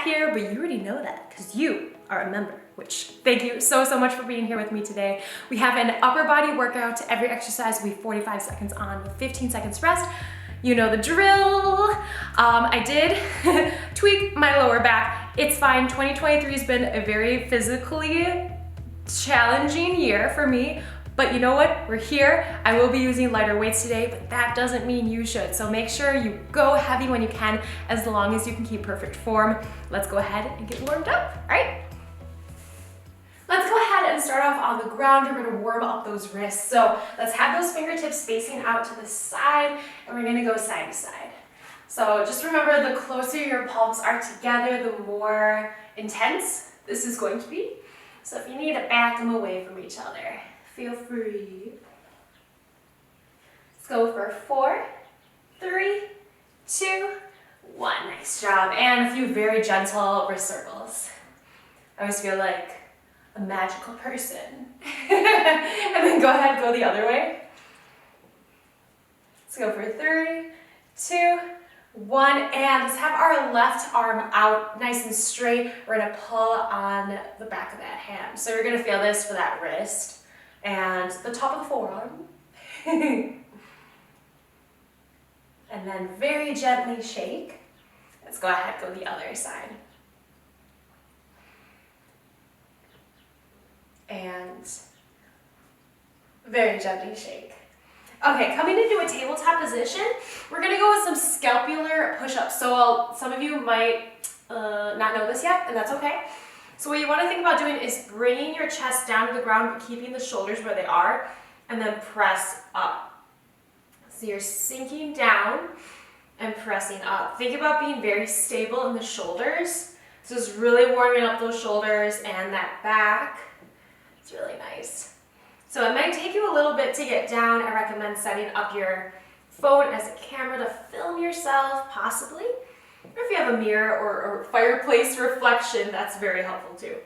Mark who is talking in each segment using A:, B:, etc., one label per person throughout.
A: that here, but you already know that because you are a member, which thank you so much for being here with me today. We have an upper body workout. Every exercise will be 45 seconds on with 15 seconds rest. You know the drill. I did tweak my lower back. It's fine. 2023 has been a very physically challenging year for me, but you know what? We're here. I will be using lighter weights today, but that doesn't mean you should. So make sure you go heavy when you can, as long as you can keep perfect form. Let's go ahead and get warmed up, all right? Let's go ahead and start off on the ground. We're gonna warm up those wrists. So let's have those fingertips facing out to the side, and we're gonna go side to side. So just remember, the closer your palms are together, the more intense this is going to be. So if you need to back them away from each other, feel free. Let's go for 4, 3, 2, 1. Nice job. And a few very gentle wrist circles. I always feel like a magical person. And then go ahead, go the other way. Let's go for 3, 2, 1, and let's have our left arm out nice and straight. We're gonna pull on the back of that hand. So you're gonna feel this for that wrist and the top of the forearm. And then very gently shake. Let's go ahead, go the other side. And very gently shake. Okay, coming into a tabletop position, we're gonna go with some scapular push-ups. So some of you might not know this yet, and that's okay. So what you wanna think about doing is bringing your chest down to the ground, but keeping the shoulders where they are, and then press up. So you're sinking down and pressing up. Think about being very stable in the shoulders. So it's really warming up those shoulders and that back. It's really nice. So it might take you a little bit to get down. I recommend setting up your phone as a camera to film yourself, possibly. Or if you have a mirror or fireplace reflection, that's very helpful too.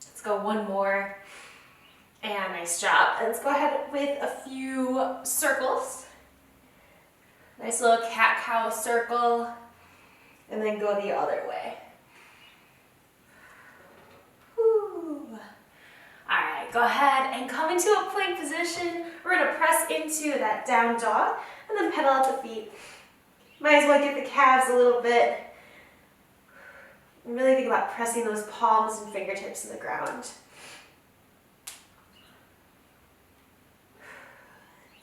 A: Let's go one more. And nice job. And let's go ahead with a few circles. Nice little cat-cow circle. And then go the other way. Alright, go ahead and come into a plank position. We're going to press into that down dog and then pedal out the feet. Might as well get the calves a little bit. And really think about pressing those palms and fingertips in the ground.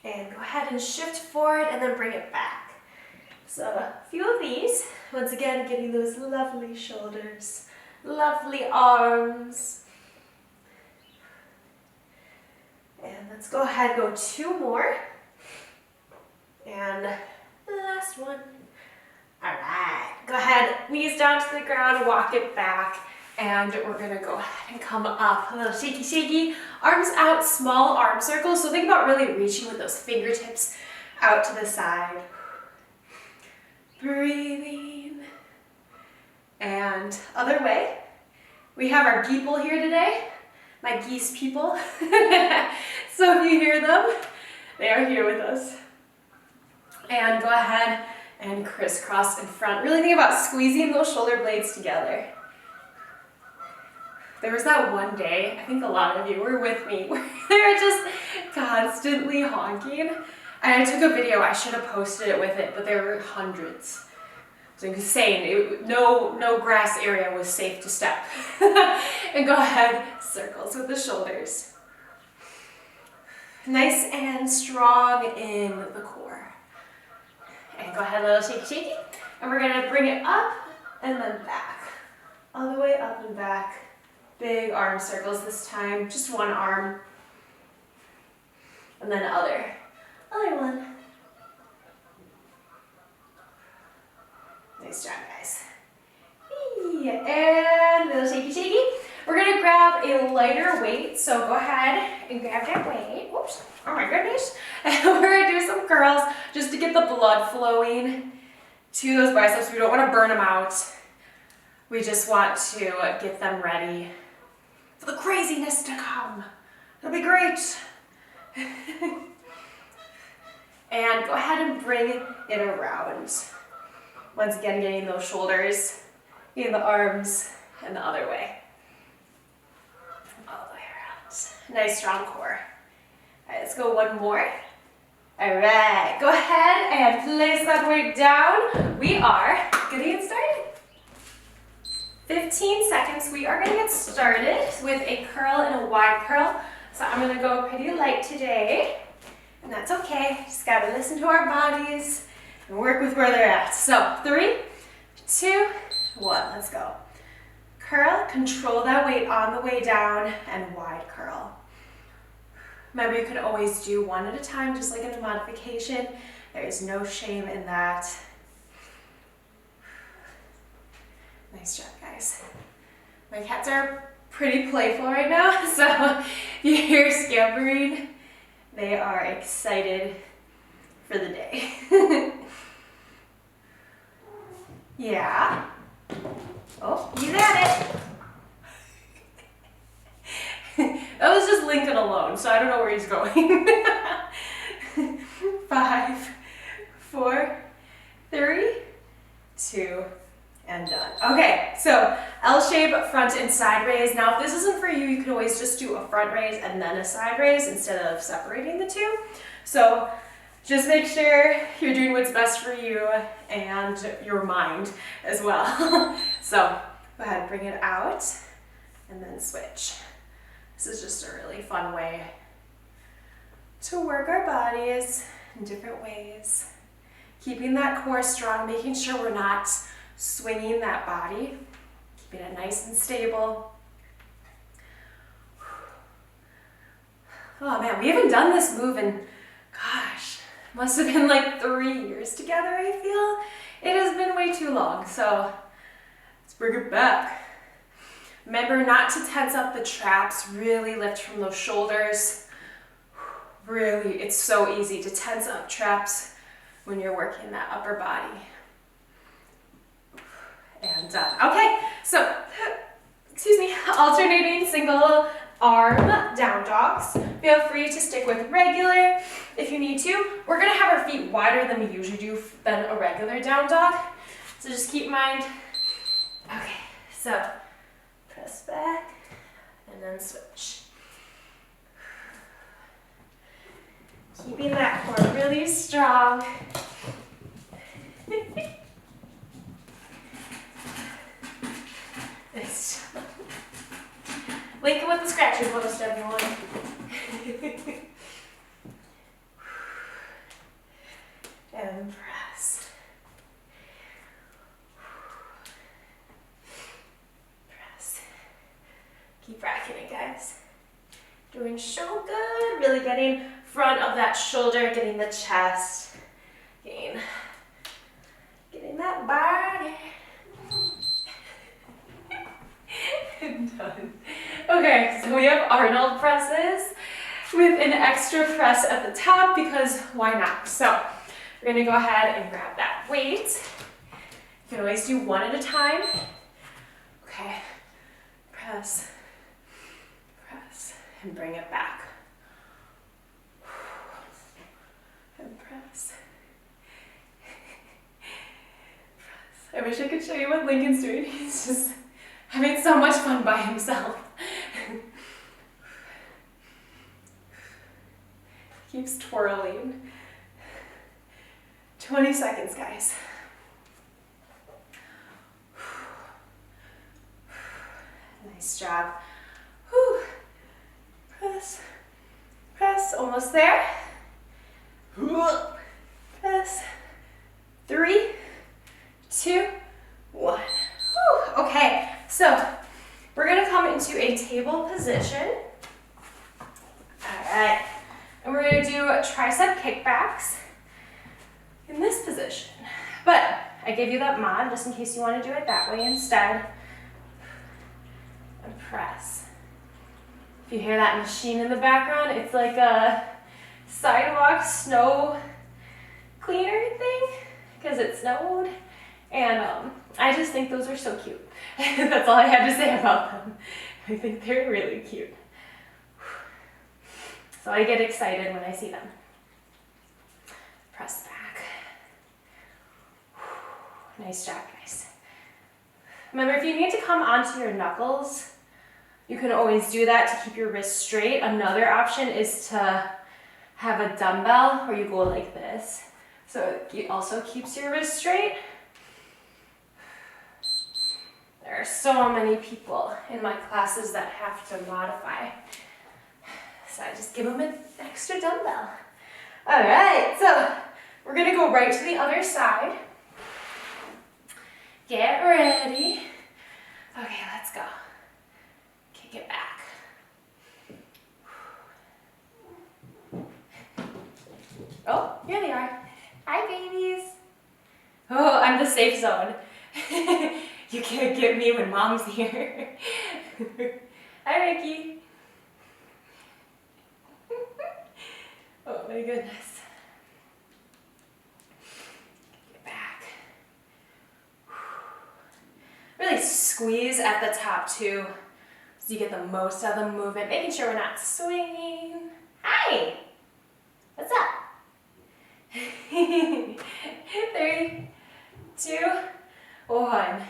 A: And go ahead and shift forward and then bring it back. So a few of these. Once again, getting those lovely shoulders, lovely arms. And let's go ahead, go 2 more. And the last one. All right, go ahead, knees down to the ground, walk it back, and we're gonna go ahead and come up. A little shaky, shaky, arms out, small arm circles. So think about really reaching with those fingertips out to the side. Breathing. And other way. We have our people here today. My geese people. So if you hear them, they are here with us. And go ahead and crisscross in front. Really think about squeezing those shoulder blades together. There was that one day, I think a lot of you were with me, where they were just constantly honking. And I took a video, I should have posted it with it, but there were hundreds. So I'm just saying, no grass area was safe to step. And go ahead, circles with the shoulders. Nice and strong in the core. And go ahead, a little shaky, shaky. And we're gonna bring it up and then back. All the way up and back. Big arm circles this time, just one arm. And then other one. Nice job, guys. And a little shaky, shaky. We're gonna grab a lighter weight, so go ahead and grab that weight. Whoops, oh my goodness. And we're gonna do some curls just to get the blood flowing to those biceps. We don't wanna burn them out. We just want to get them ready for the craziness to come. It'll be great. And go ahead and bring it around. Once again, getting those shoulders in the arms and the other way. All the way around. Nice strong core. All right, let's go one more. All right, go ahead and place that weight down. We are gonna get started. 15 seconds, we are gonna get started with a curl and a wide curl. So I'm gonna go pretty light today, and that's okay. Just gotta listen to our bodies and work with where they're at. So 3, 2, 1, let's go. Curl, control that weight on the way down, and wide curl. Remember, you can always do one at a time, just like in a modification. There is no shame in that. Nice job, guys. My cats are pretty playful right now, so you hear scampering. They are excited for the day. Yeah. Oh, he's at it. That was just Lincoln alone, so I don't know where he's going. 5, 4, 3, 2, and done. Okay, so L shape, front and side raise. Now, if this isn't for you, you can always just do a front raise and then a side raise instead of separating the two. So just make sure you're doing what's best for you and your mind as well. So go ahead, bring it out and then switch. This is just a really fun way to work our bodies in different ways. Keeping that core strong, making sure we're not swinging that body, keeping it nice and stable. Oh man, we haven't done this move in, gosh, must have been like 3 years together, I feel. It has been way too long, so let's bring it back. Remember not to tense up the traps, really lift from those shoulders. Really, it's so easy to tense up traps when you're working that upper body. And done. Okay, so, excuse me, alternating single arm down dogs. Feel free to stick with regular if you need to. We're gonna have our feet wider than we usually do than a regular down dog. So just keep in mind. Okay, so press back and then switch. Keeping that core really strong. Nice. Lincoln with the scratches, most everyone. And press. Press. Keep racking it, guys. Doing so good. Really getting front of that shoulder, getting the chest, getting that body. Done. Okay, so we have Arnold presses with an extra press at the top because why not? So we're gonna go ahead and grab that weight. You can always do one at a time. Okay, press, press, and bring it back. And press. Press. I wish I could show you what Lincoln's doing. He's just having so much fun by himself. Keeps twirling. 20 seconds, guys. Nice job. Whew. Press, press, almost there. Press. 3, 2, 1. Whew. Okay, so we're gonna come into a table position. All right, and we're gonna do tricep kickbacks in this position. But I gave you that mod just in case you want to do it that way instead. And press. If you hear that machine in the background, it's like a sidewalk snow cleaner thing because it snowed. And I just think those are so cute. That's all I had to say about them. I think they're really cute. So I get excited when I see them. Press back. Nice job, guys. Remember, if you need to come onto your knuckles, you can always do that to keep your wrist straight. Another option is to have a dumbbell where you go like this. So it also keeps your wrist straight. There are so many people in my classes that have to modify. So I just give them an extra dumbbell. All right, so we're gonna go right to the other side. Get ready. Okay, let's go. Kick it back. Oh, here they are. Hi, babies. Oh, I'm the safe zone. You can't get me when mom's here. Hi, Ricky. Oh my goodness. Get back. Really squeeze at the top too, so you get the most out of the movement, making sure we're not swinging. Hi. What's up? 3, 2, 1.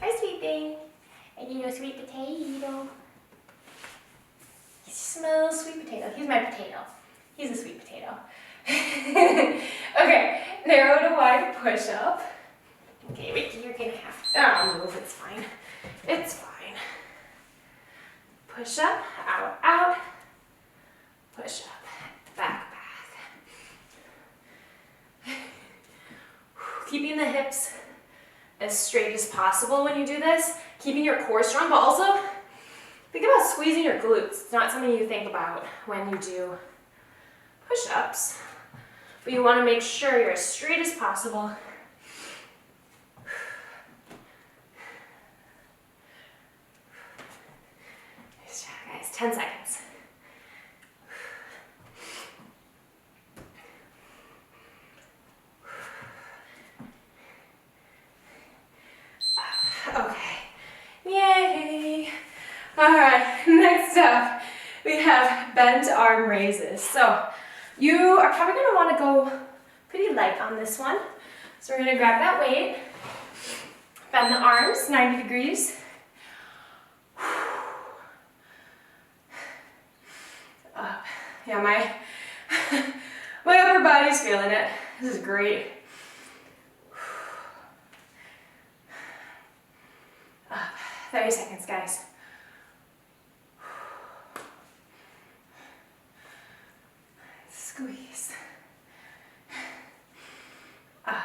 A: Hi, sweet thing. And you know, sweet potato. He smells sweet potato. He's my potato. He's a sweet potato. Okay, narrow to wide push up. Okay, Ricky, you're gonna have to move. It's fine. It's fine. Push up, out, out. Push up, back, back. Keeping the hips as straight as possible when you do this. Keeping your core strong, but also think about squeezing your glutes. It's not something you think about when you do push-ups, but you want to make sure you're as straight as possible. Nice job, guys. 10 seconds. Okay. Yay! All right, next up, we have bent arm raises. So you are probably gonna wanna go pretty light on this one. So we're gonna grab that weight, bend the arms 90 degrees. Up. Yeah, my upper body's feeling it. This is great. Up. 30 seconds, guys. Squeeze. Up.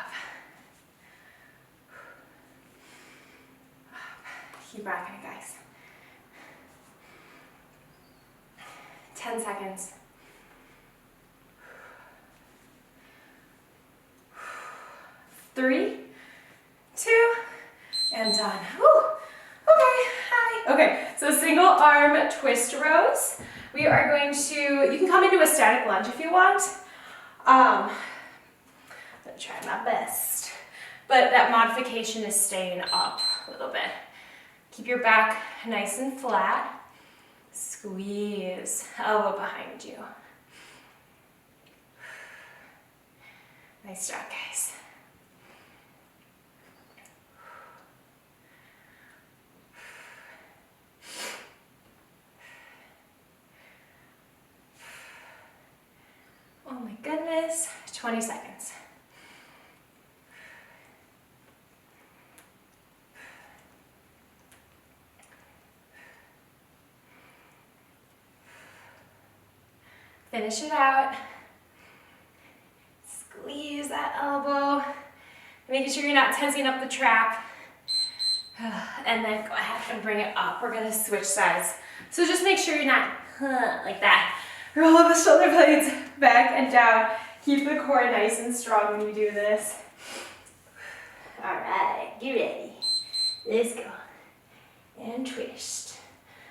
A: Up. Keep rocking it, guys. 10 seconds. 3, 2, and done. Woo. Okay, hi. Okay, so single arm twist rows. We are going to, you can come into a static lunge if you want. I'm gonna try my best. But that modification is staying up a little bit. Keep your back nice and flat. Squeeze, elbow behind you. Nice job, guys. Oh my goodness, 20 seconds. Finish it out. Squeeze that elbow. Making sure you're not tensing up the trap. And then go ahead and bring it up. We're gonna switch sides. So just make sure you're not like that. Roll the shoulder blades back and down. Keep the core nice and strong when you do this. All right, get ready. Let's go. And twist.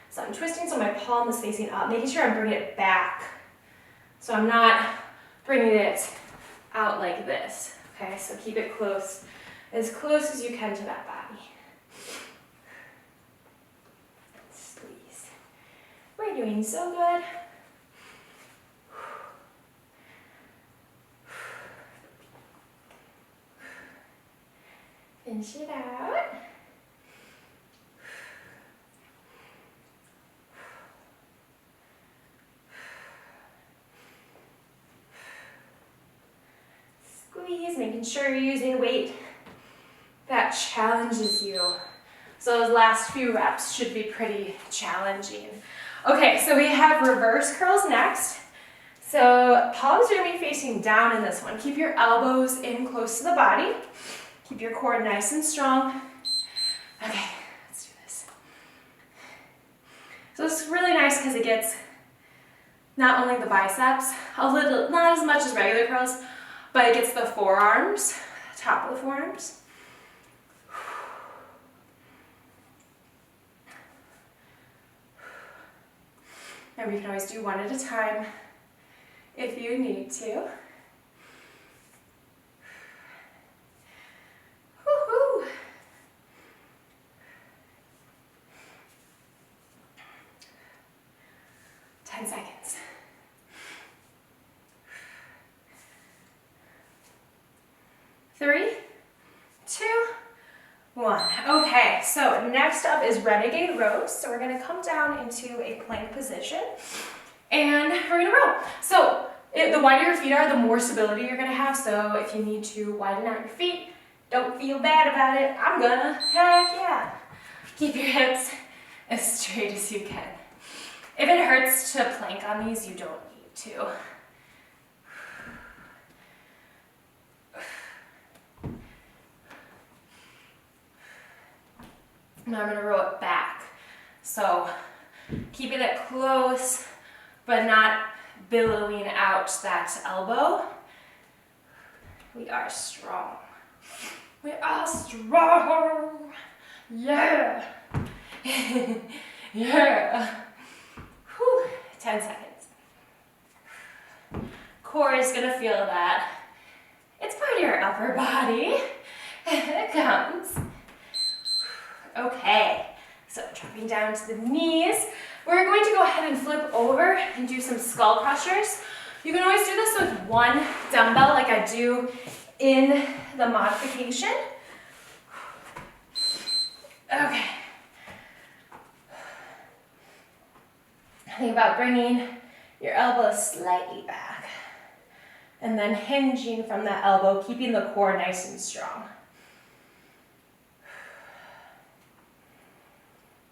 A: So I'm twisting so my palm is facing up, making sure I'm bringing it back. So I'm not bringing it out like this. Okay, so keep it close as you can to that body. Squeeze. We're doing so good. Finish it out. Making sure you're using weight that challenges you. So those last few reps should be pretty challenging. Okay, so we have reverse curls next. So palms are going to be facing down in this one. Keep your elbows in close to the body. Keep your core nice and strong. Okay, let's do this. So this is really nice because it gets not only the biceps, a little, not as much as regular curls, but it gets the forearms, top of the forearms. Remember, you can always do one at a time if you need to. Woo-hoo. Seconds. 3, 2, 1. Okay, so next up is renegade rows. So we're going to come down into a plank position and we're going to row. So the wider your feet are, the more stability you're going to have. So if you need to widen out your feet, don't feel bad about it. I'm gonna. Heck yeah. Keep your hips as straight as you can. If it hurts to plank on these, you don't need to. Now I'm going to row it back. So keeping it close, but not billowing out that elbow. We are strong. We are strong. Yeah. Yeah. Whew. 10 seconds. Core is going to feel that. It's part of your upper body. It comes. Okay, so dropping down to the knees. We're going to go ahead and flip over and do some skull crushers. You can always do this with one dumbbell like I do in the modification. Okay. Think about bringing your elbows slightly back and then hinging from that elbow, keeping the core nice and strong.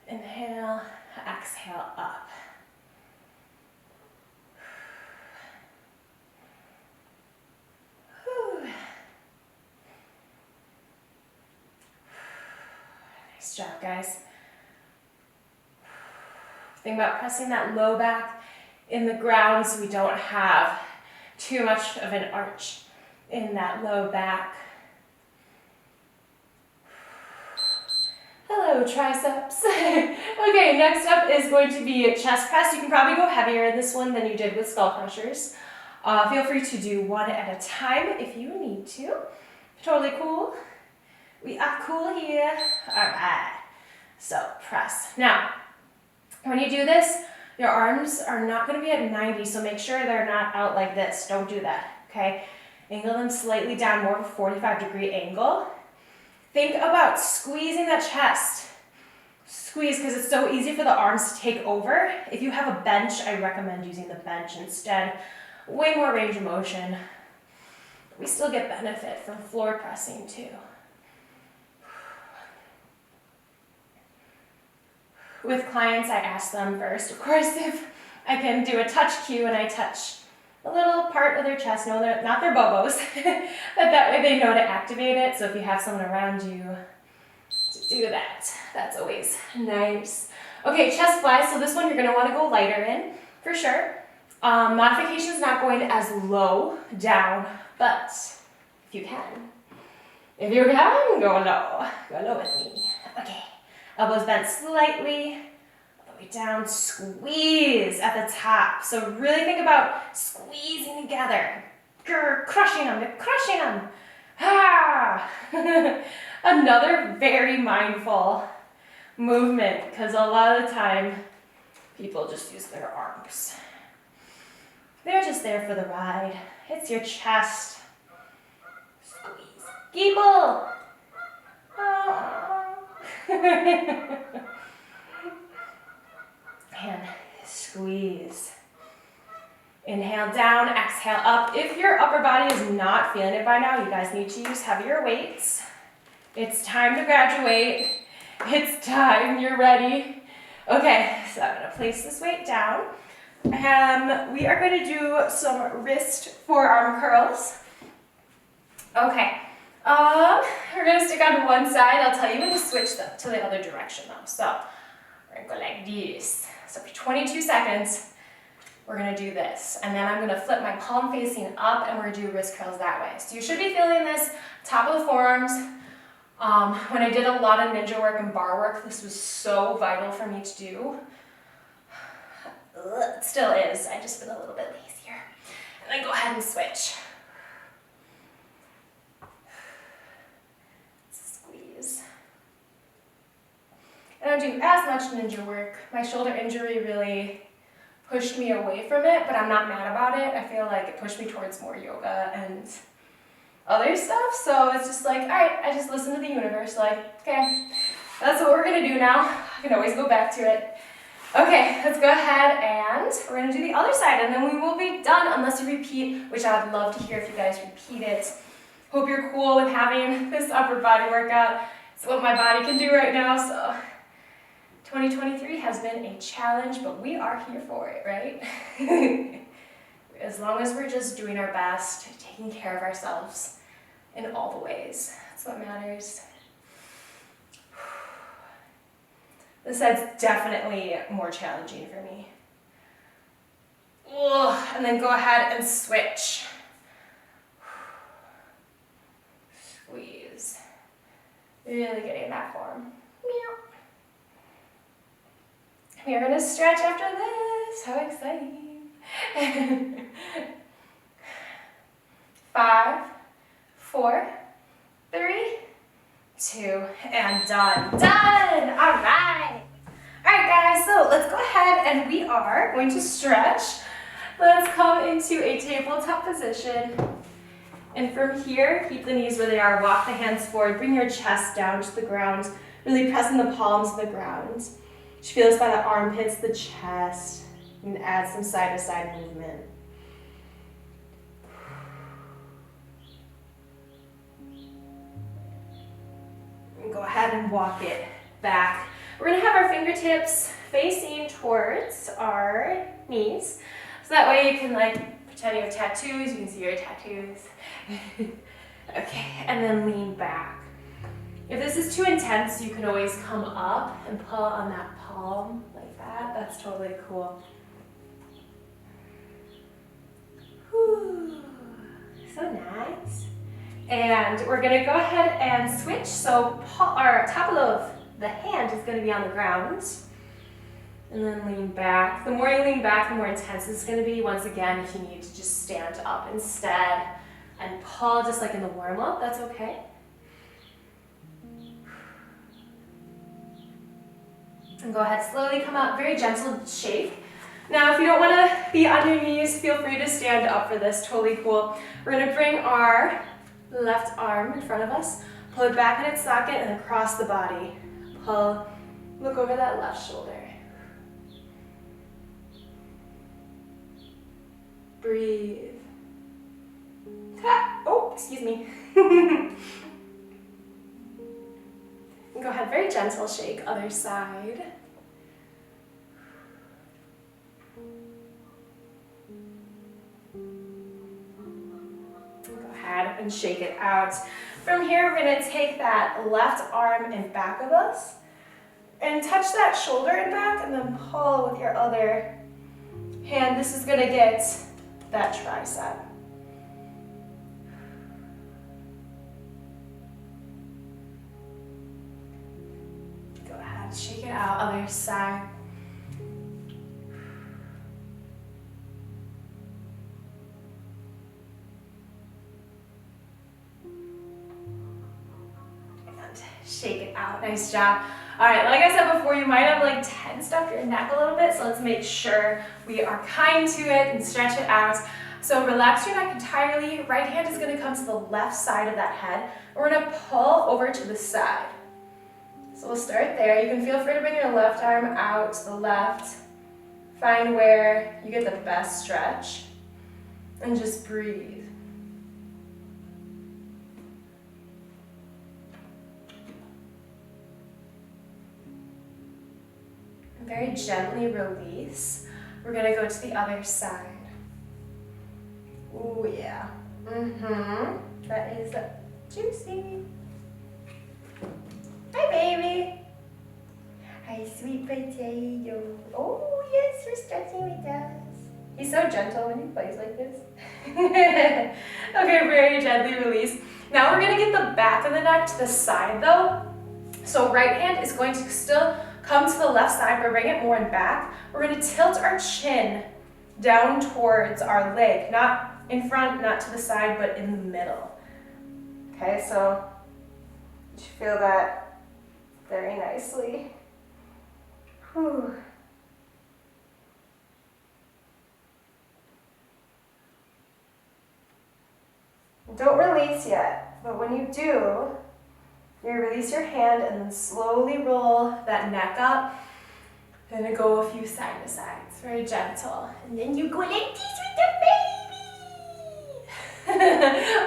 A: Inhale, exhale up. Whew. Nice job, guys. Think about pressing that low back in the ground so we don't have too much of an arch in that low back. Hello, triceps. Okay, next up is going to be chest press. You can probably go heavier in this one than you did with skull crushers. Feel free to do one at a time if you need to. Totally cool. We are cool here. All right, so press. Now, when you do this, your arms are not going to be at 90, so make sure they're not out like this. Don't do that, okay? Angle them slightly down, more of a 45-degree angle. Think about squeezing that chest. Squeeze, because it's so easy for the arms to take over. If you have a bench, I recommend using the bench instead. Way more range of motion. We still get benefit from floor pressing too. With clients, I ask them first, of course, if I can do a touch cue and I touch a little part of their chest, no, they're not their bobos, but that way they know to activate it. So if you have someone around you to do that, that's always nice. Okay, chest flies. So this one you're going to want to go lighter in for sure. Modification is not going as low down, but if you can, go low with me. Okay. Elbows bent slightly, all the way down, squeeze at the top. So really think about squeezing together. Grr, crushing them. Ah! Another very mindful movement, because a lot of the time, people just use their arms. They're just there for the ride. It's your chest. Squeeze. Gable! Ah. And squeeze. Inhale down, exhale up. If your upper body is not feeling it by now, you guys need to use heavier weights. It's time to graduate. It's time, you're ready. Okay, so I'm gonna place this weight down. We are gonna do some wrist forearm curls. Okay, we're gonna stick on one side. I'll tell you when to switch to the other direction though. So we're gonna go like this. So for 22 seconds, we're gonna do this. And then I'm gonna flip my palm facing up and we're gonna do wrist curls that way. So you should be feeling this top of the forearms. When I did a lot of ninja work and bar work, this was so vital for me to do. It still is, I just been a little bit lazier. And then go ahead and switch. Squeeze. I don't do as much ninja work. My shoulder injury really pushed me away from it, but I'm not mad about it. I feel like it pushed me towards more yoga and other stuff. So it's just like, all right, I just listen to the universe, like, okay, that's what we're gonna do now. I can always go back to it. Okay, let's go ahead and we're gonna do the other side and then we will be done unless you repeat, which I would love to hear if you guys repeat it. Hope you're cool with having this upper body workout. It's what my body can do right now, so 2023 has been a challenge, but we are here for it, right? As long as we're just doing our best, taking care of ourselves in all the ways. That's what matters. This side's definitely more challenging for me. Ugh. And then go ahead and switch. Squeeze. Really getting that form. We are gonna stretch after this. How exciting. 5, 4, 3, 2, and done. Done! All right. All right, guys, so let's go ahead and we are going to stretch. Let's come into a tabletop position. And from here, keep the knees where they are. Walk the hands forward. Bring your chest down to the ground. Really pressing the palms to the ground. Just feel this by the armpits, the chest. You can add some side-to-side movement. And go ahead and walk it back. We're gonna have our fingertips facing towards our knees. So that way you can like pretend you have tattoos, you can see your tattoos. Okay, and then lean back. If this is too intense, you can always come up and pull on that palm like that. That's totally cool. Whew. So nice. And we're gonna go ahead and switch. So our top of the hand is gonna be on the ground. And then lean back. The more you lean back, the more intense it's gonna be. Once again, if you need to just stand up instead and pull just like in the warm-up, that's okay. And go ahead, slowly come up, very gentle shake. Now, if you don't want to be on your knees, feel free to stand up for this, totally cool. We're going to bring our left arm in front of us, pull it back in its socket and across the body. Pull, look over that left shoulder. Breathe. Oh, excuse me. Go ahead, very gentle shake, other side. Go ahead and shake it out. From here, we're gonna take that left arm in back of us and touch that shoulder and back and then pull with your other hand. This is gonna get that tricep. Shake it out, other side. And shake it out, nice job. All right, like I said before, you might have like tensed up your neck a little bit, so let's make sure we are kind to it and stretch it out. So relax your neck entirely. Right hand is gonna come to the left side of that head. We're gonna pull over to the side. So we'll start there. You can feel free to bring your left arm out to the left. Find where you get the best stretch. And just breathe. And very gently release. We're gonna go to the other side. Oh yeah. That is juicy. Hi, baby. Hi, sweet potato. Oh yes, we're stretching with us. He's so gentle when he plays like this. Okay, very gently release. Now we're gonna get the back of the neck to the side though. So right hand is going to still come to the left side, but bring it more in back. We're gonna tilt our chin down towards our leg, not in front, not to the side, but in the middle. Okay, so you feel that very nicely. Whew. Don't release yet, but when you do, you release your hand and then slowly roll that neck up and then go a few side to side. It's very gentle. And then you go like this with the baby.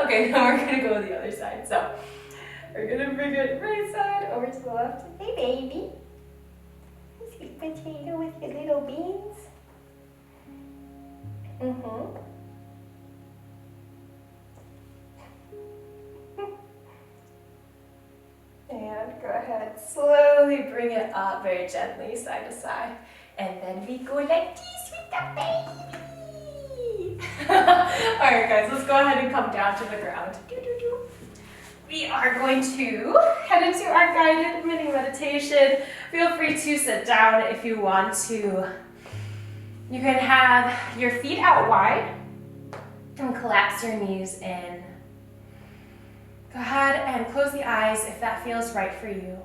A: Okay, now we're gonna go to the other side. So we're gonna bring it right side over to the left. Hey baby. Sweet potato with your little beans. And go ahead, slowly bring it up very gently, side to side. And then we go like this with the baby. Alright guys, let's go ahead and come down to the ground. We are going to head into our guided mini meditation. Feel free to sit down if you want to. You can have your feet out wide and collapse your knees in. Go ahead and close the eyes if that feels right for you.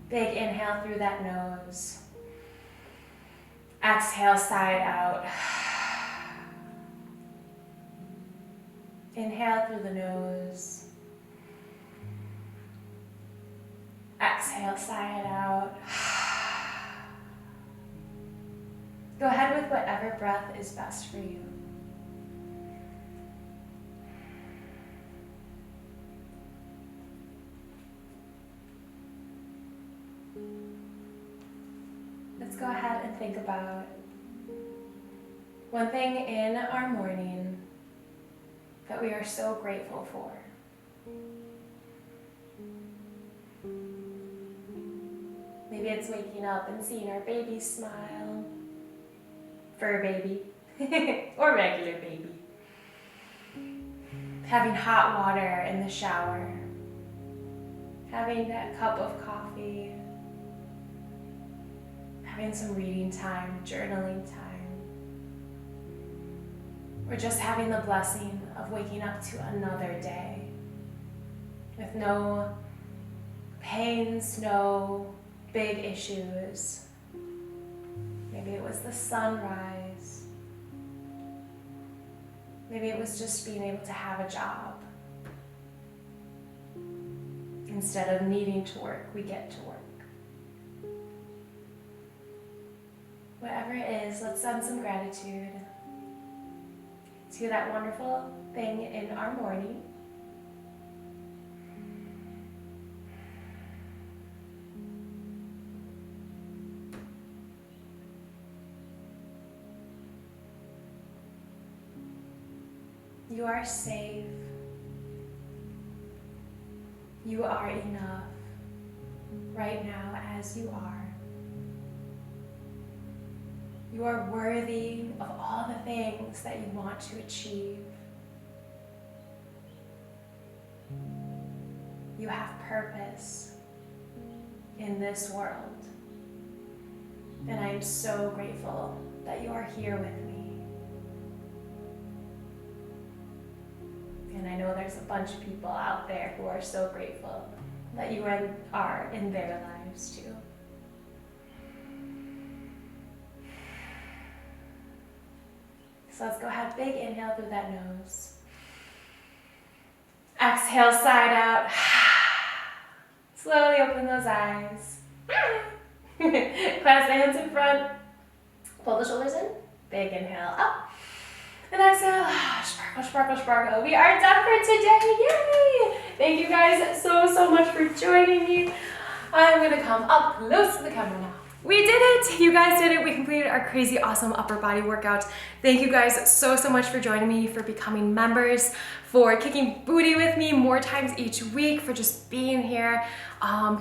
A: Big inhale through that nose. Exhale, side out. Inhale through the nose. Exhale, side out. Go ahead with whatever breath is best for you. Let's go ahead and think about one thing in our morning that we are so grateful for. Maybe it's waking up and seeing our baby smile, fur baby, or regular baby. Having hot water in the shower, having that cup of coffee, having some reading time, journaling time, or just having the blessing of waking up to another day with no pains, no big issues. Maybe it was the sunrise. Maybe it was just being able to have a job. Instead of needing to work, we get to work. Whatever it is, let's send some gratitude to that wonderful thing in our morning. You are safe. You are enough right now as you are. You are worthy of all the things that you want to achieve. You have purpose in this world. And I am so grateful that you are here with me. And I know there's a bunch of people out there who are so grateful that you are in their lives too. So let's go ahead, big inhale through that nose. Exhale, side out. Slowly open those eyes. Clasp the hands in front. Pull the shoulders in. Big inhale, up. And exhale, sparkle, sparkle, sparkle. We are done for today, yay! Thank you guys so much for joining me. I'm gonna come up close to the camera now. We did it! You guys did it. We completed our crazy awesome upper body workout. Thank you guys so much for joining me, for becoming members, for kicking booty with me more times each week, for just being here.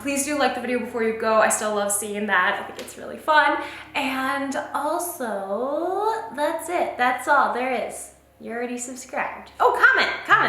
A: Please do like the video before you go. I still love seeing that. I think it's really fun. And also, that's it. That's all there is. You're already subscribed. Oh, comment.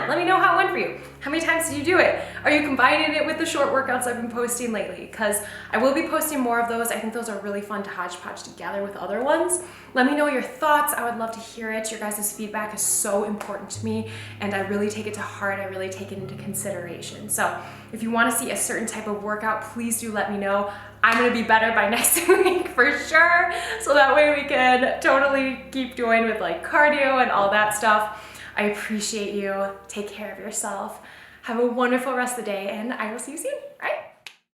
A: Let me know how it went for you. How many times did you do it? Are you combining it with the short workouts I've been posting lately? Because I will be posting more of those. I think those are really fun to hodgepodge together with other ones. Let me know your thoughts. I would love to hear it. Your guys' feedback is so important to me, and I really take it to heart. I really take it into consideration. So if you want to see a certain type of workout, please do let me know. I'm gonna be better by next week for sure. So that way we can totally keep doing with like cardio and all that stuff. I appreciate you. Take care of yourself. Have a wonderful rest of the day, and I will see you soon, all right?